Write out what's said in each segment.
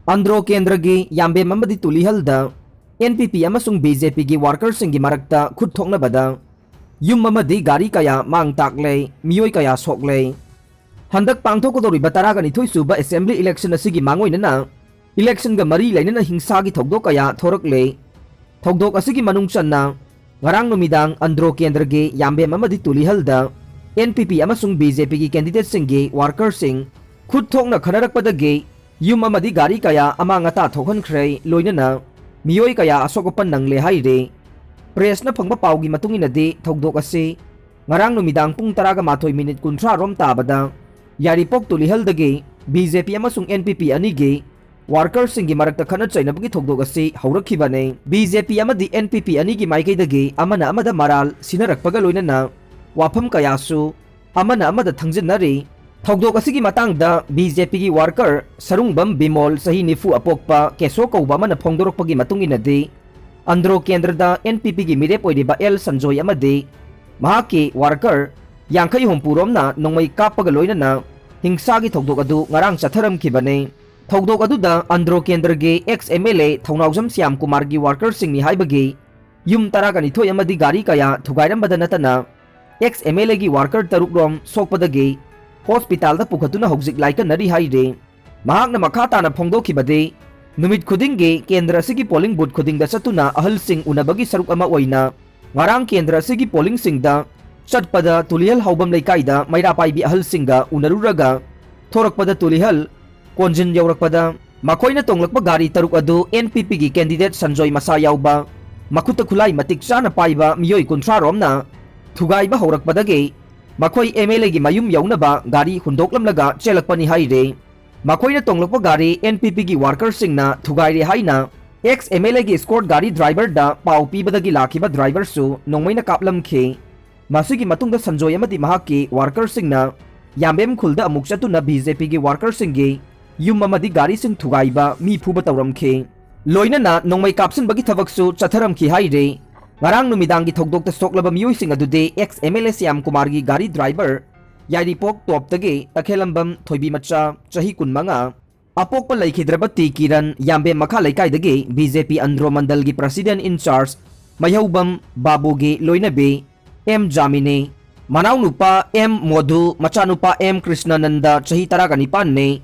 Andro Kendragi Yambe Mamadi Tulihalda NPP amasung BJP gi workers singi marakta Khut Thoknabada Yum Mamadi Gari Kaya Mang Takle Meeoi Kaya Sokle Handak Pangthokodori Bataraga Nithoi Suba Assembly election asigi Mangoi Nana election ga mari lainana hingsa gi thokdok kaya thorakle thokdok asigi manung channa ngarang numidang Andro Kendragi Yambe Mamadi Tulihalda NPP amasung BJP gi candidate singi workers sing Khut Thoknakhre padagi Yum Amadi Gari Kaya Amangata Thoknakhre Loinana Meeoi Kaya Asok Apan Nangle Haire Press na phangba pawgi matungin adi thokdok ase ngarang numidang pung taraga mathoi minute kunthra rom tabada yaripok tulihaldagi BJP amasung NPP anigi workers singi marakta khana chainabagi thokdok ase haurakibane BJP amadi NPP anigi maikaidagi amana amada maral sinarakpaga loinana wafam kayasu amana amada thangjinari Thokdok asigi matangda BJP gi worker Sarungbam Bimol sahi nifu apokpa keso kauba mana phongdorokpagi matungin Andro Kendrada NPP gi mirep oidiba L Sanjoy amadi mahaki worker yangkai hompuromna nongmai kapaga loinana hingsa gi thokdok adu ngarang chatharam kibane thokdok aduda Andro Kendragi ex MLA Thoknaujam Syam Kumar gi worker singni haibagi yum taraga nithoi amadi gari kaya thugairam badanatana ex MLA gi worker tarukrom sokpadagi hospital da pukhatuna hojik laika nari haire mahakna makhata na phongdokibade numit khudingi kendra sigi polling booth khudingda chatuna ahal sing unabagi saruk ama oina ngarang kendra sigi polling singda chatpada tulihal haubam leikaida maira paibi ahal singa unaruraga thorakpada tulihal konjin yaurakpada makoina tonglakpa gari taruk adu NPP gi candidate Sanjoy Masa yauba makuta khulai matik chana paiba Meeoi kunthra romna thugaiba haurakpadagi Makoi MLA gi mayum yaunaba gari hundoklamlaga chelakpani haire makoina tonglokpa gari NPP gi worker singna thugaire haina ex MLA gi escort gari driver da pau pibadagi lakiba driver su nongmaina kaplamkhe masigi matungda Sanjoy amadi mahaki worker singna yambem khulda amuk chatuna BJP gi worker singi yum amadi gari sing thugaiba mi phuba tawramkhe loinana nongmai kapsin bagi thabaksu chatharamkhi haire ngarang numidang gi thokdok ta soklaba Meeoi sing adude ex MLA Syam Kumar gi gari driver yaripok top tagi takhelambam thoibi macha chahi kunmanga apok pa laikhidrabati kiran yambe makha laikai dagi BJP Andro mandal gi president in charge mayhaubam babu gi loinabe M Jamine manaw nupa M Modhu machanupa M Krishnananda chahi taraganipan ne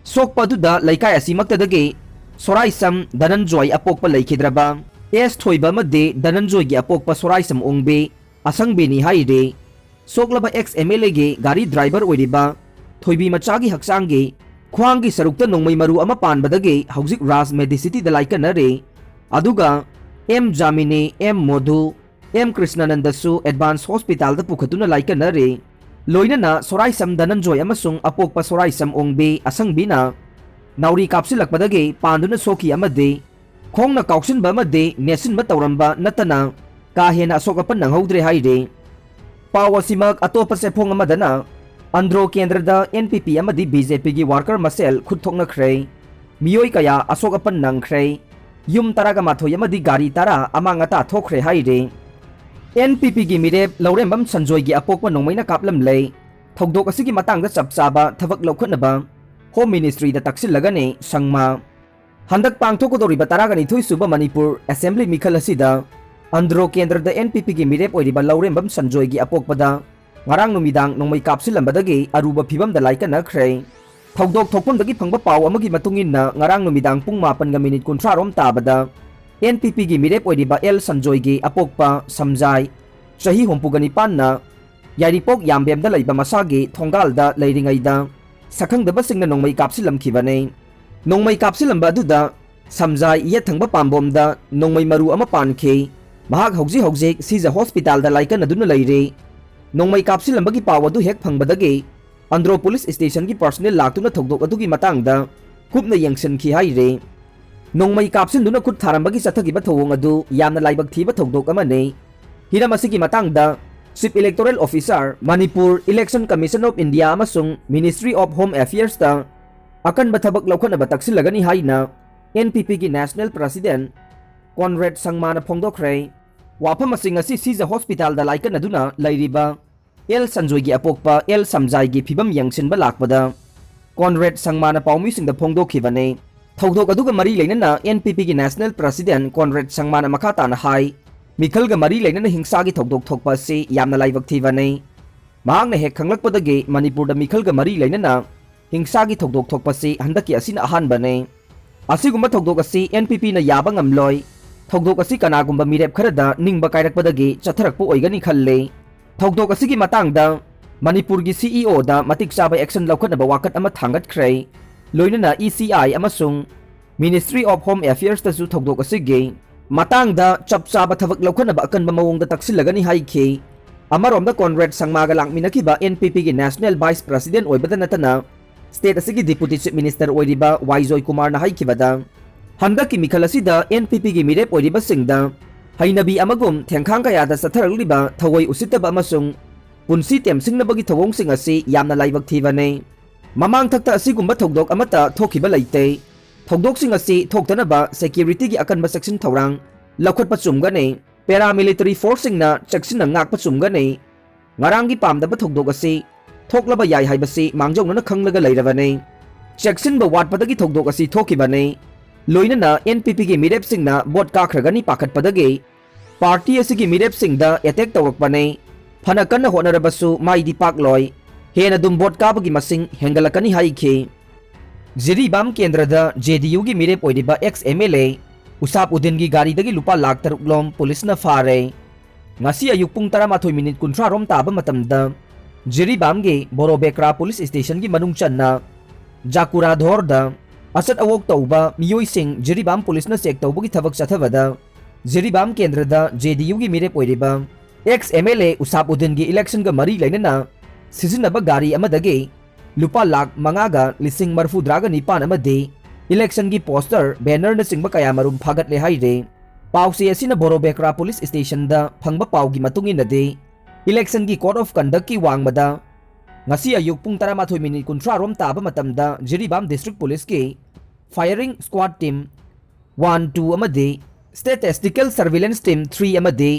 sokpa duda laikai asimakta dagi soraisam Dananjoy apok pa laikhidraba S thoiba made Dananjoy gi apokpa soraisam ongbe asangbe ni haire soklaba ex MLA gi gari driver oiriba thoibi machagi haksangge khwanggi sarukta nongmai maru ama panbadagi hauzik Raj Medicity da laikanare aduga M Jamine M Modhu M Krishnananda su advance hospital da pukhatuna laikanare loinana soraisam Dananjoy amasung apokpa soraisam ongbe asangbina nauri kapsilakpadagi panduna soki amade khongna kauksin ba made nesin ba tawramba natana ka hena Asok Apan nanghodre haire pawasimak atopa se phong amadana Andro Kendrada NPP amadi BJP gi worker Masel Khut Thoknakhre Meeoi Kaya Asok Apan Nangkhre yum taraga mathoi amadi gari tara amangata Thokkhre haire NPP gi mirep laurembam Sanjoy gi apokpa nongmaina kaplam lei thokdok asigi matangda chapchaba thabak lokhatnaba Home Ministry da taksilagane sangma Handak pangthokodoriba taragani thui suba Manipur Assembly Mikhal asida Andro Kendrada NPP gi mirep oiriba laurembam Sanjoy gi apokpada ngarang numidang nongmai kapsilambadagi aruba phibam da laikanakhre thokdok thokpamdagi phangba paw amagi matungin na ngarang numidang pung 8 ga minute kunthra rom tabada NPP gi mirep oiriba L Sanjoy gi apokpa samjai chahi hompugani panna yaripok yambem da laiba masagi thongal da leiringaida sakhangdaba singna nongmai kapsilamkhibane nongmai kapsilamba aduda samjai iya thangba pambomda nongmai maru ama pankhe mahak hojik sija hospital da laikan aduna leire nongmai kapsilamba gi pawadu hek phangbadagi Andro police station gi personnel laktuna thokdok adugi matangda kupna yangsan khi haire nongmai kapsinduna khut tharambagi chathagiba thowong adu yamna laibak thiba thokdok amane hiram asigi matangda Chief Electoral Officer Manipur Election Commission of India amasung Ministry of Home Affairs ta akan bathabak laukhanaba taksilagani haina NPP gi National President Conrad Sangmana phongdokkhre wafam asing asi sija hospital da laikan aduna lairiba L Sanjoy gi apokpa L Samjai gi phibam yangsinba lakpada Conrad Sangmana paumi singda phongdokhibane थौदोक अदुगा मरी लेनना NPP की national president Conrad संगमाना मखाताना high मिखलगा मरी लेनना हिंसा की थौदोक थोकपा से यामना लाइबक थीबने महांगना हेक खंगलकपदगे मणिपुरदा मिखलगा मरी लेनना हिंसा की थौदोक थोकपा से हंदकी असिना अहानबने असिगुम्बा थौदोक असि NPP ना याबा ngamloi थौदोक असि कनागुम्बा मिरेप खरदा निंगबा कायरकपदगे चथरकपो ओइगनी खल्ले थौदोक असि की मतांगदा मणिपुर की CEO दा मतिक चाबा एक्शन लौखनबा वाकत अमा थांगतख्रे लोइनना ECI अमसुंग मिनिस्ट्री ऑफ होम अफेयर्स तसु थौदोक असिगे मतांगदा चप चाबा थबक लौखनबा अकनबा मवोंगदा तक्सिलगनी हाइखे अमरोमदा कॉनरेड संगमागा लांगमिनखिबा NPP की नेशनल वाइस प्रेसिडेंट ओइबदा नतना स्टेट असिगी डिप्यूटी चीफ मिनिस्टर ओइरिबा वाइजोय कुमार ना हाइखिबदा हंदकी मिखल असिदा NPP की मिरेप ओइरिबा सिंगदा हैनबी अमगुम थेंखांग कयादा सथरगलिबा थवoi उसितबा अमसुंग पुंसी तेमसिंगनबगी थवोंगसिंग असि यामना लाइबक थीबने ममांग थक्ता असिगुम्बा थौदोक अमता थोखिबा लैते थौदोकसिंग असि थोक्तनबा सेक्यूरिटी की अकनबा सेक्शन थौरांग लखोटपा चुमगने पैरामिलिटरी फोर्सिंगना चेक्सिन ngakpa chumgane ngarang gi pamdaba thokdok asi thoklaba yai haibasi mangjongna khanglaga leirabane cheksin ba watpadagi thokdok asi thokibane loinana NPP gi mirep singna bot ka khragani pakhat padage party asi gi mirep singda attack tawakpane phana kanna honarabasu mai di pak loi hena dum bot ka bagi masing hengalakani haikhe Jiribam Kendrada JDU gi mirep oidiba ex MLA Usap Udin की गाड़ी दगी लुपा लाख तरुक लोम police न फारे ngasi ayuk pung 13 minit kuntra rom taba matamda Jiribam ge Borobekra police station gi manung channa Jakura dhorda asat awok tauba Meeoi sing Jiribam police na sek tauba gi thabak chathabada Jiribam Kendrada JDU gi mire poiriba ex MLA Usap Udin gi election ga mari lainana sizinaba gari amadage lupa lakh mangaga lising marfu draga nipan amade election की poster banner न सिंगबा कया मरुम फागत ले हाइरे पाउसी असिना बोरोबेक्रा police station दा फंगबा पाउ की मतुंग इनदे election की code of conduct की वांगबदा ngasi ayuk pung 13 minit kuntra rom taba matamda Jiribam district police के firing squad team 1-2 amade statistical surveillance team 3 amade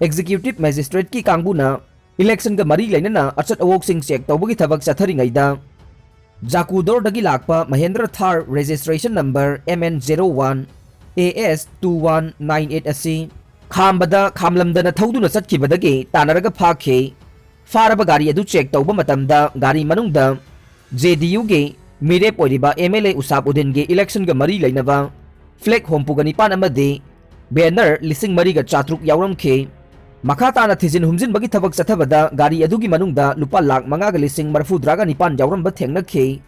executive magistrate की कांगबुना election का मरी लेनना अचत अवोक सिंह चेक तौबगी थबक चथरिंगैदा Jakudor dagi lakpa Mahendra Thar registration number MN01 AS2198 asi khambada khamlamdana thauduna chatkibadagi tanaraga phakhe faraba gari adu check tauba matamda gari manungda JDU ge mire poiriba MLA Usap Udin ge election ga mari lainaba flag hompugani pan amade banner lising mari ga chatruk yawramkhe Makhatana thizin humjin bagi thabak chathabada gari adugi manungda lupa lakh manga ga lising marfu draga nipan jawramba thengnakhei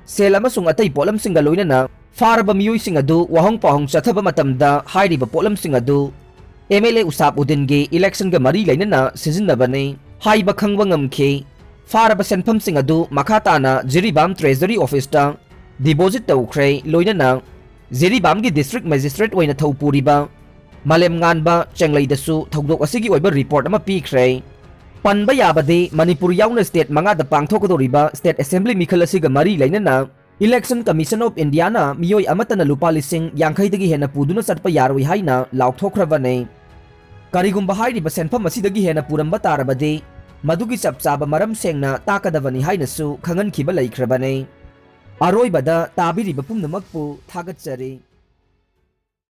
sel amasung atai polam singa loinana faraba Meeoi sing adu wahong pahong chathaba matamda hairiba polam sing adu MLA Usap Udin ge election ga mari lainana sijinnabane haiba khangba ngamkhe faraba senpham sing adu makhatana Jiribam treasury office ta deposit tawkhre loinana Jiribam gi district magistrate oina thaupuriba Malem nganba chenglai dasu thokdok asigi oiba report ama pikhrei panba yabade Manipur yauna state manga da pangthokodoriba state assembly mikhal asiga mari lainana election commission of India na Meeoi amatana lupa lising yankhai dagi hena puduna satpa yaroi haina laukthokrabane karigumba hairiba senpham asidagi hena puramba tarabade madugi chapchaba maram sengna takadavani haina su khangan khiba laikhrabane aroibada tabiriba pumnamakpu thagatchari